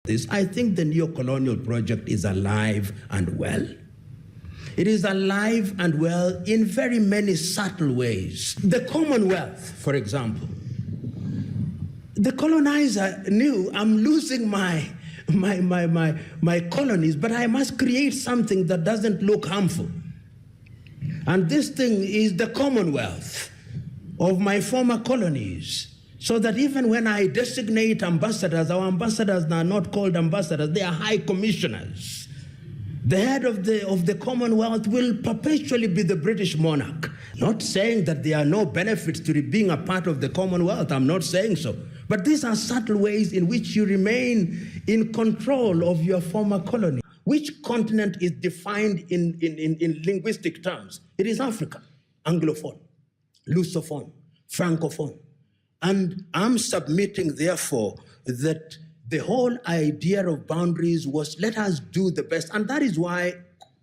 this. I think the neo-colonial project is alive and well. It is alive and well in very many subtle ways. The Commonwealth, for example. The colonizer knew, I'm losing my colonies, but I must create something that doesn't look harmful. And this thing is the Commonwealth of my former colonies, so that even when I designate ambassadors, our ambassadors are not called ambassadors, they are high commissioners. The head of the Commonwealth will perpetually be the British monarch. Not saying that there are no benefits to being a part of the Commonwealth, I'm not saying so. But these are subtle ways in which you remain in control of your former colony. Which continent is defined in linguistic terms? It is Africa, Anglophone, Lusophone, Francophone. And I'm submitting, therefore, that the whole idea of boundaries was, let us do the best. And that is why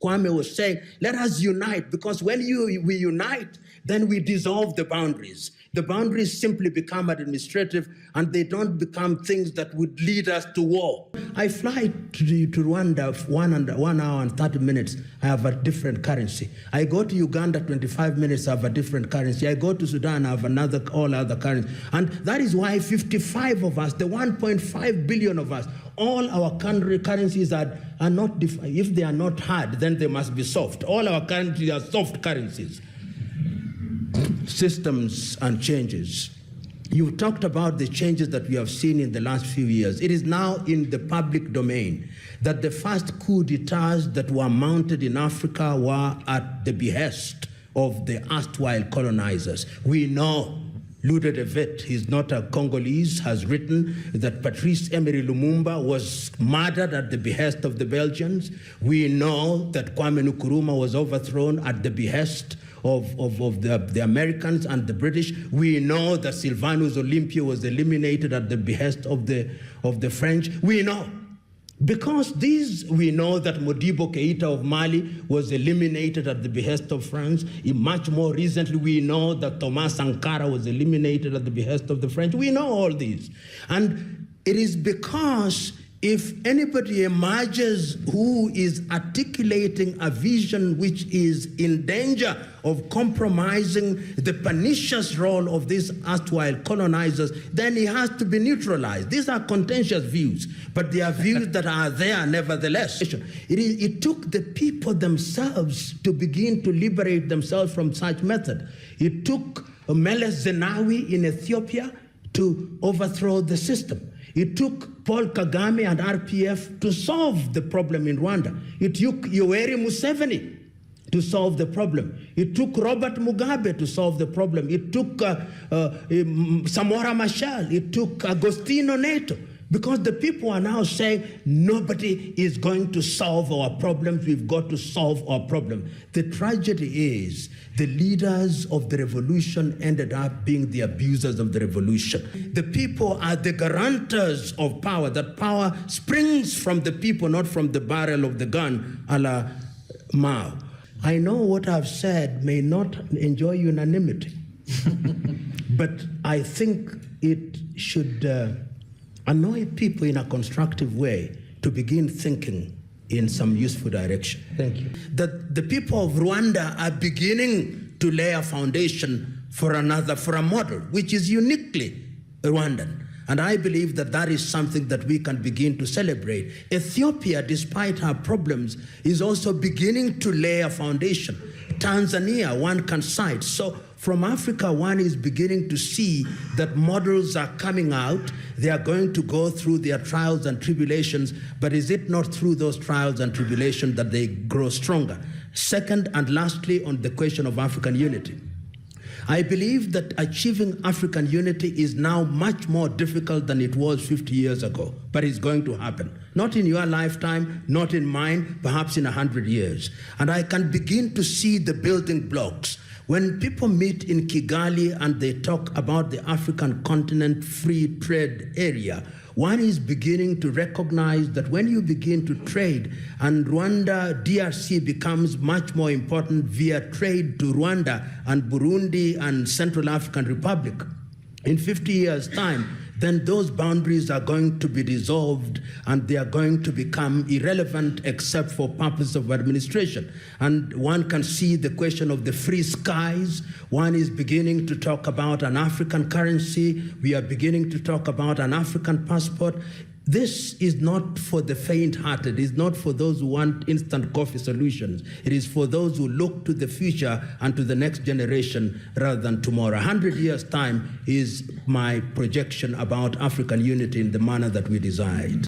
Kwame was saying, let us unite, because when we unite, then we dissolve the boundaries. The boundaries simply become administrative, and they don't become things that would lead us to war. I fly to Rwanda 1 hour and 30 minutes, I have a different currency. I go to Uganda 25 minutes, I have a different currency. I go to Sudan, I have all other currency. And that is why 55 of us, the 1.5 billion of us, all our currencies are not defined. If they are not hard, then they must be soft. All our currencies are soft currencies. Systems and changes. You talked about the changes that we have seen in the last few years. It is now in the public domain that the first coup d'etats that were mounted in Africa were at the behest of the erstwhile colonizers. We know Lude de Wet, he's not a Congolese, has written that Patrice Lumumba was murdered at the behest of the Belgians. We know that Kwame Kkrumah was overthrown at the behest of the Americans and the British. We know that Silvano Olympio was eliminated at the behest of the French. We know. Because we know that Modibo Kouyate of Mali was eliminated at the behest of France. Much more recently, we know that Thomas Sankara was eliminated at the behest of the French. We know all these. And it is because if anybody emerges who is articulating a vision which is in danger of compromising the pernicious role of these erstwhile colonizers, then he has to be neutralized. These are contentious views, but they are views that are there nevertheless. It took the people themselves to begin to liberate themselves from such method. It took Meles Zenawi in Ethiopia to overthrow the system. It took Paul Kagame and RPF to solve the problem in Rwanda. It took Yoweri Museveni to solve the problem. It took Robert Mugabe to solve the problem. It took Samora Machel. It took Agostino Neto. Because the people are now saying, nobody is going to solve our problems, we've got to solve our problem. The tragedy is the leaders of the revolution ended up being the abusers of the revolution. The people are the guarantors of power, that power springs from the people, not from the barrel of the gun, a la Mao. I know what I've said may not enjoy unanimity, but I think it should annoy people in a constructive way to begin thinking in some useful direction. Thank you. That the people of Rwanda are beginning to lay a foundation for a model which is uniquely Rwandan. And I believe that that is something that we can begin to celebrate. Ethiopia, despite her problems, is also beginning to lay a foundation. Tanzania, one can cite. So from Africa, one is beginning to see that models are coming out. They are going to go through their trials and tribulations, but is it not through those trials and tribulations that they grow stronger? Second, and lastly, on the question of African unity. I believe that achieving African unity is now much more difficult than it was 50 years ago, but it's going to happen. Not in your lifetime, not in mine, perhaps in 100 years. And I can begin to see the building blocks. When people meet in Kigali and they talk about the African continent free trade area, one is beginning to recognize that when you begin to trade and Rwanda, DRC becomes much more important via trade to Rwanda and Burundi and Central African Republic, in 50 years' time, then those boundaries are going to be dissolved and they are going to become irrelevant except for purpose of administration. And one can see the question of the free skies. One is beginning to talk about an African currency. We are beginning to talk about an African passport. This is not for the faint-hearted. It's not for those who want instant coffee solutions. It is for those who look to the future and to the next generation rather than tomorrow. 100 years' time is my projection about African unity in the manner that we desired.